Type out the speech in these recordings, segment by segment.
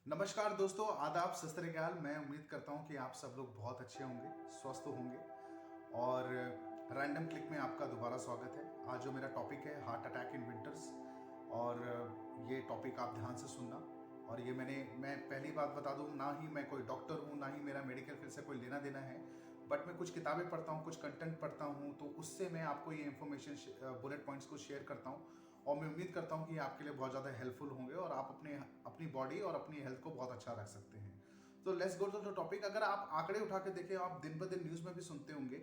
नमस्कार दोस्तों, आदाब, सत श्री अकाल। मैं उम्मीद करता हूँ कि आप सब लोग बहुत अच्छे होंगे, स्वस्थ होंगे। और रैंडम क्लिक में आपका दोबारा स्वागत है। आज जो मेरा टॉपिक है हार्ट अटैक इन विंटर्स, और ये टॉपिक आप ध्यान से सुनना। और ये मैं पहली बात बता दूँ, ना ही मैं कोई डॉक्टर हूँ, ना ही मेरा मेडिकल फील्ड से कोई लेना देना है। बट मैं कुछ किताबें पढ़ता हूँ, कुछ कंटेंट पढ़ता हूँ, तो उससे मैं आपको ये इन्फॉर्मेशन बुलेट पॉइंट्स को शेयर करता हूँ। और मैं उम्मीद करता हूँ कि आपके लिए बहुत ज़्यादा हेल्पफुल होंगे और आप अपनी बॉडी और अपनी हेल्थ को बहुत अच्छा रख सकते हैं। तो let's go to the topic. अगर आप आंकड़े उठा के देखें, आप दिन ब दिन न्यूज़ में भी सुनते होंगे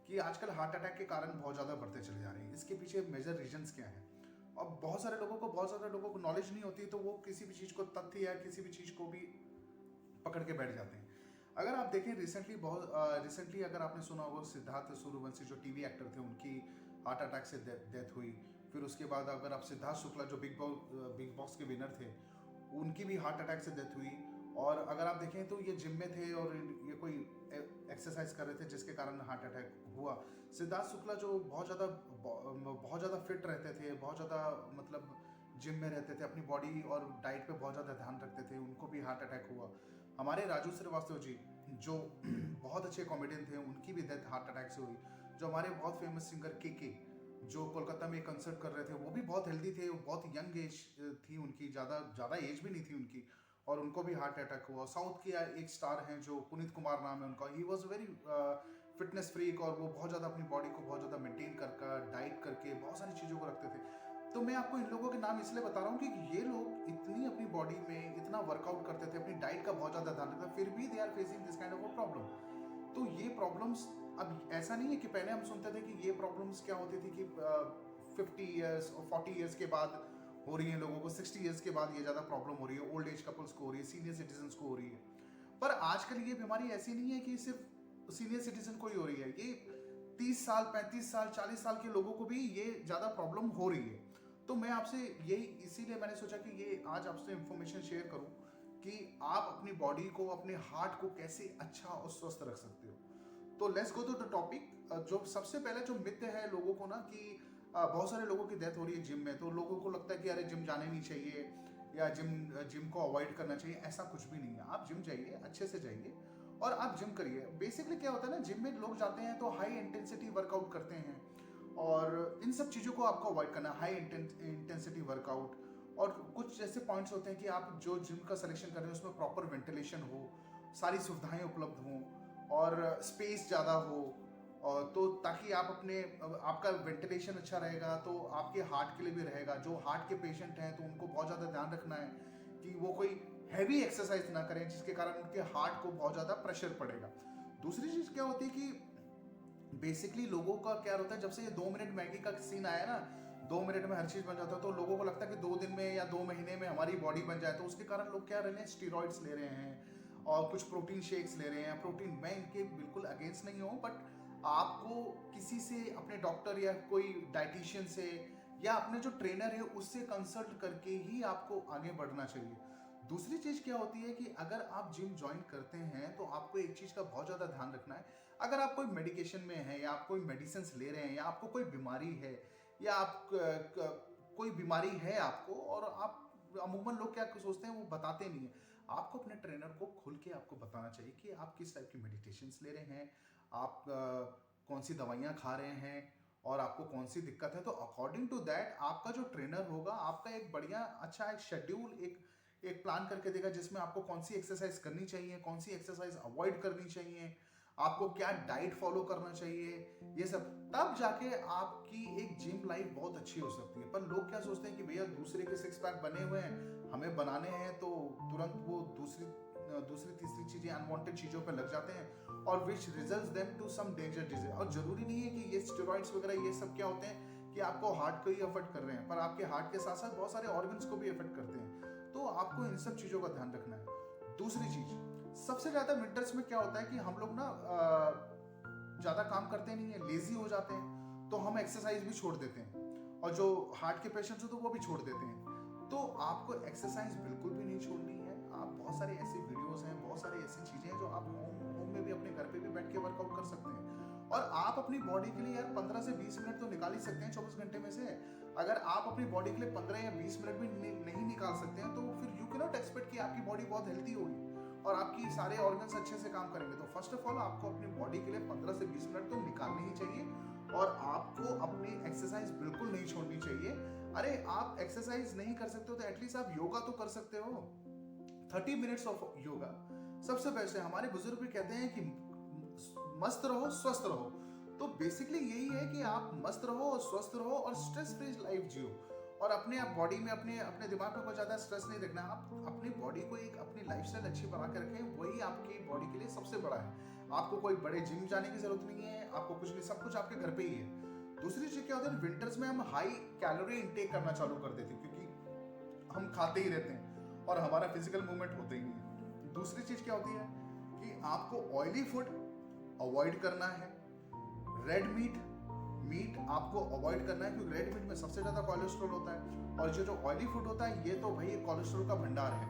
कि आजकल हार्ट अटैक के कारण बहुत ज़्यादा बढ़ते चले जा रहे हैं। इसके पीछे मेजर रीजंस क्या हैं? अब बहुत सारे लोगों को नॉलेज नहीं होती, तो वो किसी भी चीज़ को, तथ्य या किसी भी चीज़ को भी पकड़ के बैठ जाते हैं। अगर आप देखें रिसेंटली अगर आपने सुना होगा, सिद्धार्थ सूर्यवंशी जो टीवी एक्टर थे, उनकी हार्ट अटैक से डेथ हुई। फिर उसके बाद अगर आप सिद्धार्थ शुक्ला जो बिग बॉस के विनर थे, उनकी भी हार्ट अटैक से डेथ हुई। और अगर आप देखें तो ये जिम में थे और ये कोई एक्सरसाइज कर रहे थे जिसके कारण हार्ट अटैक हुआ। सिद्धार्थ शुक्ला जो बहुत ज़्यादा फिट रहते थे, बहुत ज़्यादा मतलब जिम में रहते थे, अपनी बॉडी और डाइट पे बहुत ज़्यादा ध्यान रखते थे, उनको भी हार्ट अटैक हुआ। हमारे राजू श्रीवास्तव जी जो बहुत अच्छे कॉमेडियन थे, उनकी भी डेथ हार्ट अटैक से हुई। जो हमारे बहुत फेमस सिंगर के जो कोलकाता में कंसर्ट कर रहे थे, वो भी बहुत हेल्दी थे, बहुत यंग एज थी उनकी, ज़्यादा एज भी नहीं थी उनकी, और उनको भी हार्ट अटैक हुआ। साउथ की एक स्टार हैं जो पुनीत कुमार नाम है उनका, he was very fitness freak, और वो बहुत ज़्यादा अपनी बॉडी को बहुत ज़्यादा मेंटेन कर डाइट करके बहुत सारी चीज़ों को रखते थे। तो मैं आपको इन लोगों के नाम इसलिए बता रहा हूँ कि ये लोग इतनी अपनी बॉडी में इतना वर्कआउट करते थे, अपनी डाइट का बहुत ज़्यादा ध्यान रखते थे, फिर भी they are facing this kind of a problem. तो ये प्रॉब्लम्स, अब ऐसा नहीं है कि पहले हम सुनते थे कि ये प्रॉब्लम्स क्या होती थी कि 50 ईयर्स और 40 ईयर्स के बाद हो रही है लोगों को, 60 ईयर्स के बाद ये ज़्यादा प्रॉब्लम हो रही है, ओल्ड एज कपल्स को हो रही है, सीनियर सिटीजन को हो रही है। पर आजकल ये बीमारी ऐसी नहीं है कि सिर्फ सीनियर सिटीजन को ही हो रही है, ये 30 साल, 35 साल, 40 साल के लोगों को भी ये ज़्यादा प्रॉब्लम हो रही है। तो मैं आपसे यही, इसीलिए मैंने सोचा कि ये आज आपसे इंफॉर्मेशन शेयर करूं कि आप अपनी बॉडी को, अपने हार्ट को कैसे अच्छा और स्वस्थ रख सकते हो। तो let's go to the topic. जो सबसे पहले जो मिथ है लोगों को ना कि बहुत सारे लोगों की डेथ हो रही है जिम में, तो लोगों को लगता है कि अरे जिम जाने नहीं चाहिए, या जिम को अवॉइड करना चाहिए। ऐसा कुछ भी नहीं है। आप जिम जाइए, अच्छे से जाइए और आप जिम करिए। बेसिकली क्या होता है ना, जिम में लोग जाते हैं तो हाई इंटेंसिटी वर्कआउट करते हैं, और इन सब चीज़ों को आपको अवॉइड करना है, हाई इंटेंसिटी वर्कआउट। और कुछ जैसे पॉइंट्स होते हैं कि आप जो जिम का सिलेक्शन कर रहे हैं उसमें प्रॉपर वेंटिलेशन हो, सारी सुविधाएं उपलब्ध हों, और स्पेस ज़्यादा हो, और तो ताकि आप आपका वेंटिलेशन अच्छा रहेगा तो आपके हार्ट के लिए भी रहेगा। जो हार्ट के पेशेंट हैं तो उनको बहुत ज़्यादा ध्यान रखना है कि वो कोई हैवी एक्सरसाइज ना करें जिसके कारण उनके हार्ट को बहुत ज़्यादा प्रेशर पड़ेगा। दूसरी चीज़ क्या होती है कि बेसिकली लोगों का क्या होता है, जब से ये 2 मिनट मैगी का सीन आया ना, 2 मिनट में हर चीज बन जाता है, तो लोगों को लगता है कि 2 दिन में या 2 महीने में हमारी बॉडी बन जाए। तो उसके कारण लोग क्या ले रहे हैं, स्टीरॉइड्स ले रहे हैं और कुछ प्रोटीन शेक्स ले रहे हैं। प्रोटीन, मैं इनके बिल्कुल अगेंस्ट नहीं हूँ, बट आपको किसी से, अपने डॉक्टर या कोई डाइटिशियन से या अपने जो ट्रेनर है उससे कंसल्ट करके ही आपको आगे बढ़ना चाहिए। दूसरी चीज क्या होती है कि अगर आप जिम ज्वाइन करते हैं तो आपको एक चीज का बहुत ज्यादा ध्यान रखना है। अगर आप कोई मेडिकेशन में है, या आप कोई मेडिसिन ले रहे हैं, या आपको कोई बीमारी है, या कोई बीमारी है आपको, और आप, अमूमन लोग क्या सोचते हैं, वो बताते नहीं है। आपको अपने ट्रेनर को खुल के आपको बताना चाहिए कि आप किस टाइप की मेडिटेशन ले रहे हैं, आप कौन सी दवाइयाँ खा रहे हैं, और आपको कौन सी दिक्कत है। तो अकॉर्डिंग टू दैट आपका जो ट्रेनर होगा, आपका एक बढ़िया अच्छा एक शेड्यूल, एक एक प्लान करके देगा जिसमें आपको कौन सी एक्सरसाइज करनी चाहिए, कौन सी एक्सरसाइज अवॉइड करनी चाहिए, आपको क्या डाइट फॉलो करना चाहिए, ये सब। तब जाके आपकी एक जिम लाइफ बहुत अच्छी हो सकती है। पर लोग क्या सोचते हैं कि भैया दूसरे के सिक्स पैक बने हुए हैं, हमें बनाने हैं, तो तुरंत वो दूसरी तीसरी चीजें, अनवांटेड चीजों पे लग जाते हैं, और which results them to some danger disease. और जरूरी नहीं है कि ये स्टेरॉइड्स वगैरह ये सब क्या होते हैं कि आपको हार्ट को ही अफेक्ट कर रहे हैं, पर आपके हार्ट के साथ साथ बहुत सारे ऑर्गन्स को भी अफेक्ट करते हैं। तो आपको इन सब चीजों का ध्यान रखना है। दूसरी चीज, सबसे ज्यादा विंटर्स में क्या होता है कि हम लोग ना ज्यादा काम करते नहीं है, लेजी हो जाते हैं, तो हम एक्सरसाइज भी छोड़ देते हैं, और जो हार्ट के पेशेंट्स हो तो वो भी छोड़ देते हैं। तो आपको एक्सरसाइज बिल्कुल भी नहीं छोड़नी है। आप, बहुत सारे ऐसे वीडियोस हैं, बहुत सारी ऐसी चीजें हैं जो आप होम में भी, अपने घर पे भी बैठ के वर्कआउट कर सकते हैं। और आप अपनी बॉडी के लिए यार 15 से 20 मिनट तो निकाल ही सकते हैं 24 घंटे में से। अगर आप अपनी बॉडी के लिए 15 या 20 मिनट भी नहीं निकाल सकते हैं तो फिर यू कैन नॉट एक्सपेक्ट कि आपकी बॉडी बहुत हेल्दी होगी और आपकी सारे ऑर्गन्स अच्छे से काम करेंगे। तो फर्स्ट ऑफ ऑल आपको अपनी बॉडी के लिए 15 से 20 मिनट तो निकालने ही चाहिए और आपको अपनी एक्सरसाइज बिल्कुल नहीं छोड़नी चाहिए। अरे आप एक्सरसाइज नहीं कर सकते हो तो एटलीस्ट आप योगा तो कर सकते हो। 30 मिनट्स ऑफ योगा सबसे बेस्ट है। हमारे बुजुर्ग भी कहते हैं कि मस्त रहो स्वस्थ रहो। तो बेसिकली यही है कि आप मस्त रहो और स्वस्थ रहो और स्ट्रेस फ्री लाइफ जियो और अपने आप बॉडी में अपने दिमाग पे बहुत ज़्यादा स्ट्रेस नहीं रखना। आप अपनी बॉडी को एक अपनी लाइफस्टाइल अच्छी बना के रखें, वही आपकी बॉडी के लिए सबसे बड़ा है। आपको कोई बड़े जिम जाने की जरूरत नहीं है, आपको कुछ नहीं, सब कुछ आपके घर पे ही है। दूसरी चीज़ क्या होता है, विंटर्स में हम हाई कैलोरी इंटेक करना चालू कर देते हैं क्योंकि हम खाते ही रहते हैं और हमारा फिजिकल मूवमेंट होता ही नहीं है। दूसरी चीज़ क्या होती है कि आपको ऑयली फूड अवॉइड करना है। रेड मीट आपको अवॉइड करना है क्योंकि रेड मीट में सबसे ज़्यादा कोलेस्ट्रॉल होता है और जो ऑयली फूड होता है ये तो भाई कोलेस्ट्रॉल का भंडार है।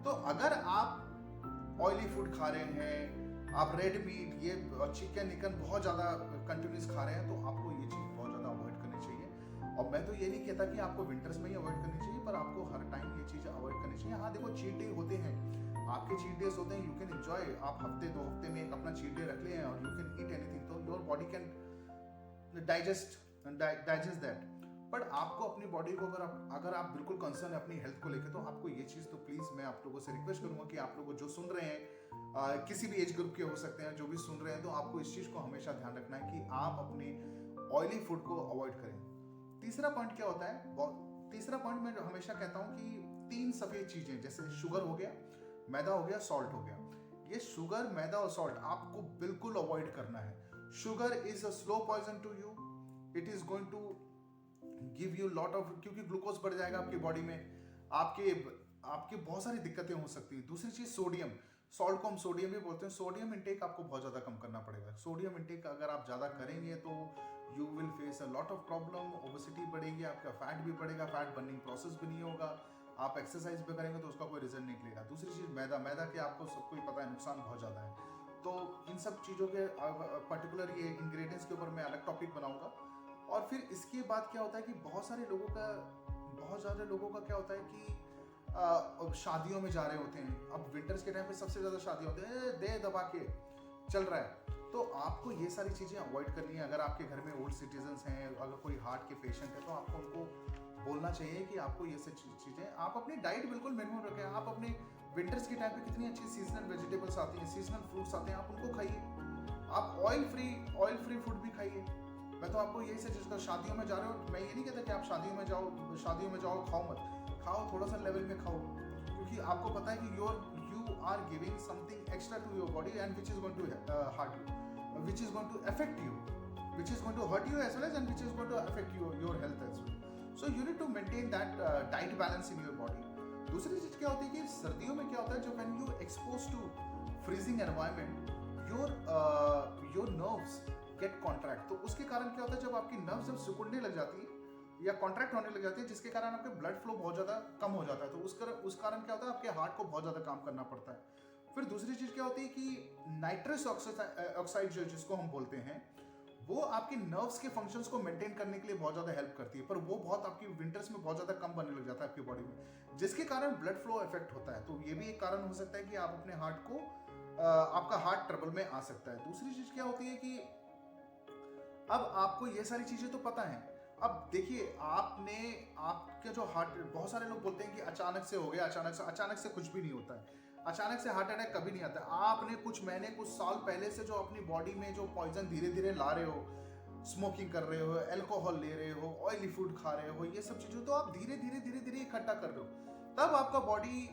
तो अगर आप ऑयली फूड खा रहे हैं, आप रेड मीट ये चिकन बहुत ज़्यादा कंटिन्यूस खा रहे हैं तो आपको ये चीज़ बहुत ज़्यादा अवॉइड करनी चाहिए। और मैं तो ये नहीं कहता कि आपको विंटर्स में ही अवॉइड करनी चाहिए, पर आपको हर टाइम ये चीज़ अवॉइड करनी चाहिए। हाँ देखो, चीट डे होते हैं, आपके चीट डेज होते हैं, यू कैन एंजॉय। आप हफ्ते 2 हफ्ते में एक अपना चीट डे रख लें और यू कैन ईट एनीथिंग, तो your body can digest that. But आपको अपनी बॉडी को अगर आप बिल्कुल कंसर्न है अपनी हेल्थ को लेकर, तो आपको ये चीज़ तो प्लीज़ मैं आप लोगों से रिक्वेस्ट करूंगा कि आप लोगों जो सुन रहे हैं किसी भी एज ग्रुप के हो सकते हैं, जो भी सुन रहे हैं, तो आपको इस चीज़ को हमेशा ध्यान रखना है कि आप अपने ऑयली फूड को अवॉइड करें। तीसरा पॉइंट क्या होता है, तीसरा पॉइंट मैं हमेशा कहता हूँ कि 3 सफ़ेद चीज़ें, जैसे शुगर हो गया, मैदा हो गया, सॉल्ट हो गया। ये शुगर, मैदा और सॉल्ट आपको बिल्कुल अवॉइड करना है। Sugar is a slow poison to you, it is going to give you lot of, क्योंकि ग्लूकोज बढ़ जाएगा आपकी बॉडी में, आपके बहुत सारी दिक्कतें हो सकती हैं। दूसरी चीज सोडियम, सॉल्ट को हम सोडियम भी बोलते हैं। सोडियम इंटेक आपको बहुत ज़्यादा कम करना पड़ेगा। सोडियम इंटेक अगर आप ज़्यादा करेंगे तो you will face a lot of problem, obesity बढ़ेगी, आपका फैट भी बढ़ेगा, फैट बर्निंग प्रोसेस भी नहीं होगा। आप एक्सरसाइज भी करेंगे तो उसका कोई रिजल्ट नहीं निकलेगा। दूसरी चीज़ मैदा के आपको सबको ही पता है नुकसान बहुत ज़्यादा है। तो इन सब चीज़ों के पर्टिकुलर ये इंग्रेडिएंट्स के ऊपर मैं अलग टॉपिक बनाऊंगा। और फिर इसके बाद क्या होता है कि बहुत ज़्यादा लोगों का क्या होता है कि शादियों में जा रहे होते हैं। अब विंटर्स के टाइम पे सबसे ज़्यादा शादियाँ होती हैं, दे दबा के चल रहा है, तो आपको ये सारी चीज़ें अवॉइड करनी है। अगर आपके घर में ओल्ड सिटीजन्स हैं, अगर कोई हार्ट के पेशेंट है, तो आपको उनको बोलना चाहिए कि आपको ये सब चीज़ें, आप अपनी डाइट बिल्कुल मिनिमम रखें। आप अपने विंटर्स के टाइम पे कितनी अच्छी सीजनल वेजिटेबल्स आती हैं, सीजनल फ्रूट्स आते हैं, आप उनको खाइए। आप ऑयल फ्री फूड भी खाइए। मैं तो आपको यही सजेस्ट कर, शादियों में जा रहे हो, मैं ये नहीं कहता कि आप शादियों में जाओ खाओ मत, खाओ थोड़ा सा लेवल में खाओ, क्योंकि आपको पता है कि you are giving something extra to your body and which is going to hurt you, which is going to affect you, which is going to hurt you as well as, and which is going to affect your health as well. So you need to maintain that diet balance in your body. दूसरी चीज क्या होती है कि सर्दियों में क्या होता है, जो when you exposed to freezing environment, your nerves get contract. तो उसके कारण क्या होता है, जब आपकी नर्व्स जब सिकुड़ने लग जाती है या कॉन्ट्रैक्ट होने लग जाती है, जिसके कारण आपके ब्लड फ्लो बहुत ज़्यादा कम हो जाता है, तो उस कारण क्या होता है, आपके हार्ट को बहुत ज़्यादा काम करना पड़ता है। फिर दूसरी चीज़ क्या होती है कि नाइट्रस ऑक्साइड जिसको हम बोलते हैं, वो आपके नर्व्स के फंक्शंस को मेंटेन करने के लिए बहुत ज़्यादा हेल्प करती है, पर वो बहुत आपकी विंटर्स में बहुत ज़्यादा कम बनने लग जाता है आपकी बॉडी में, जिसके कारण ब्लड फ्लो इफेक्ट होता है। तो ये भी एक कारण हो सकता है कि आप अपने हार्ट को आपका हार्ट ट्रबल में आ सकता है। दूसरी चीज़ क्या होती है कि अब आपको ये सारी चीज़ें तो पता है। अब देखिए, आपके जो हार्ट, बहुत सारे लोग बोलते हैं कि अचानक से हो गया, अचानक से कुछ भी नहीं होता है, अचानक से हार्ट अटैक कभी नहीं आता। आपने कुछ महीने कुछ साल पहले से जो अपनी बॉडी में जो पॉइजन धीरे धीरे ला रहे हो, स्मोकिंग कर रहे हो, अल्कोहल ले रहे हो, ऑयली फूड खा रहे हो, ये सब चीज़ें तो आप धीरे धीरे इकट्ठा कर रहे हो, तब आपका बॉडी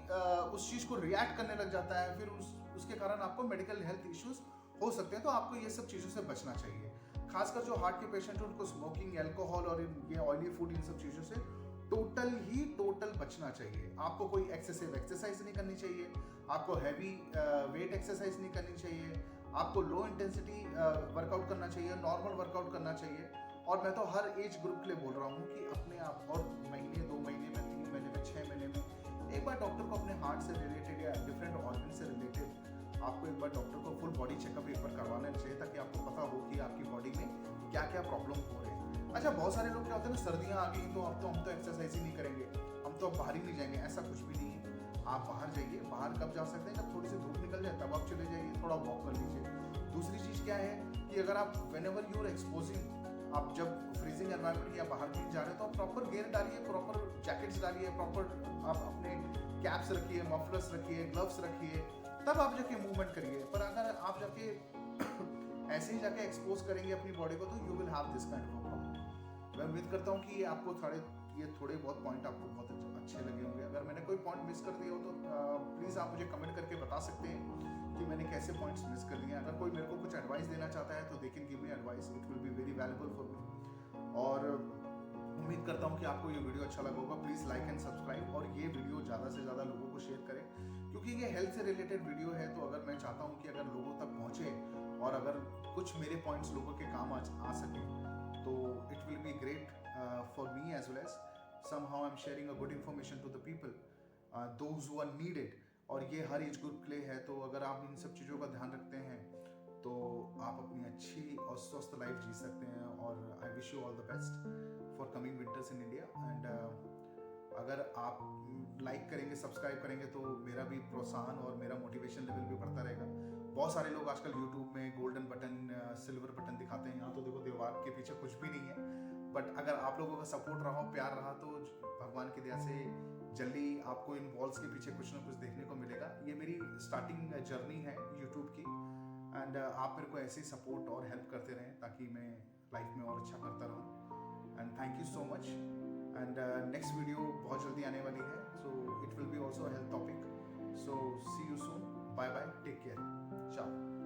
उस चीज़ को रिएक्ट करने लग जाता है। फिर उसके कारण आपको मेडिकल हेल्थ इश्यूज हो सकते हैं। तो आपको ये सब चीज़ों से बचना चाहिए। खासकर जो हार्ट के पेशेंट हैं, उनको स्मोकिंग, अल्कोहल और ये ऑयली फूड, इन सब चीज़ों से टोटल बचना चाहिए। आपको कोई एक्सेसिव एक्सरसाइज नहीं करनी चाहिए, आपको हैवी वेट एक्सरसाइज नहीं करनी चाहिए, आपको लो इंटेंसिटी वर्कआउट करना चाहिए, नॉर्मल वर्कआउट करना चाहिए। और मैं तो हर एज ग्रुप के लिए बोल रहा हूँ कि अपने आप, और महीने 2 महीने में, 3 महीने में, 6 महीने में एक बार डॉक्टर को अपने हार्ट से रिलेटेड या डिफरेंट ऑर्गन से रिलेटेड आपको एक बार डॉक्टर को फुल बॉडी चेकअप एक बार करवाना चाहिए, ताकि आपको पता हो कि आपकी बॉडी में क्या क्या प्रॉब्लम हो रहे हैं। अच्छा, बहुत सारे लोग क्या होते हैं ना, सर्दियाँ आ गई तो अब तो हम तो एक्सरसाइज ही नहीं करेंगे, हम तो अब बाहर ही नहीं जाएंगे। ऐसा कुछ भी नहीं है। आप बाहर जाइए। बाहर कब जा सकते हैं? जब थोड़ी सी धूप निकल जाए तब आप चले जाइए, थोड़ा वॉक कर लीजिए। दूसरी चीज़ क्या है कि अगर आप whenever you are exposing, आप जब फ्रीजिंग एनवायरनमेंट या बाहर कहीं जा रहे हैं तो आप प्रॉपर गेयर डालिए, प्रॉपर जैकेट्स डालिए, प्रॉपर आप अपने कैप्स रखिए, मफलर्स रखिए, ग्लव्स रखिए, तब आप जाके मूवमेंट करिए। पर अगर आप जाके ऐसे ही जाके एक्सपोज करेंगे अपनी बॉडी को, तो you will have this kind of problem. मैं उम्मीद करता हूँ कि आपको थोड़े बहुत पॉइंट आपको बहुत अच्छे लगे होंगे। अगर मैंने कोई पॉइंट मिस कर दिया हो तो प्लीज़ आप मुझे कमेंट करके बता सकते हैं कि मैंने कैसे पॉइंट्स मिस कर लिए। अगर कोई मेरे को कुछ एडवाइस देना चाहता है तो they can give me advice, it will be very valuable for me. और उम्मीद करता हूँ कि आपको ये वीडियो अच्छा लगा होगा। प्लीज़ लाइक एंड सब्सक्राइब, और ये वीडियो ज़्यादा से ज़्यादा लोगों को शेयर करें, क्योंकि ये हेल्थ से रिलेटेड वीडियो है। तो अगर मैं चाहता हूँ कि अगर लोगों तक पहुँचे और अगर कुछ मेरे पॉइंट्स लोगों के काम आ सकें, तो it will be great for me as well as somehow I'm sharing a good information to the people, those who are needed। और ये हर एज ग्रुप के लिए है। तो अगर आप इन सब चीज़ों का ध्यान रखते हैं तो आप अपनी अच्छी और स्वस्थ लाइफ जी सकते हैं। और I wish you all the best for coming winters in India. And अगर आप लाइक करेंगे, सब्सक्राइब करेंगे, तो मेरा भी प्रोत्साहन और मेरा मोटिवेशन लेवल भी बढ़ता रहेगा। बहुत सारे लोग आजकल यूट्यूब में गोल्डन बटन, सिल्वर बटन दिखाते हैं। यहाँ तो देखो दीवार के पीछे कुछ भी नहीं है, बट अगर आप लोगों का सपोर्ट रहा, प्यार रहा, तो भगवान की दया से जल्दी आपको इन वॉल्स के पीछे कुछ ना कुछ देखने को मिलेगा। ये मेरी स्टार्टिंग जर्नी है यूट्यूब की। एंड आप मेरे को ऐसे ही सपोर्ट और हेल्प करते रहें, ताकि मैं लाइफ में और अच्छा करता रहूँ। And thank you so much. And next video बहुत जल्दी आने वाली है, so it will be also health topic. So see you soon, bye bye, take care, चाओ।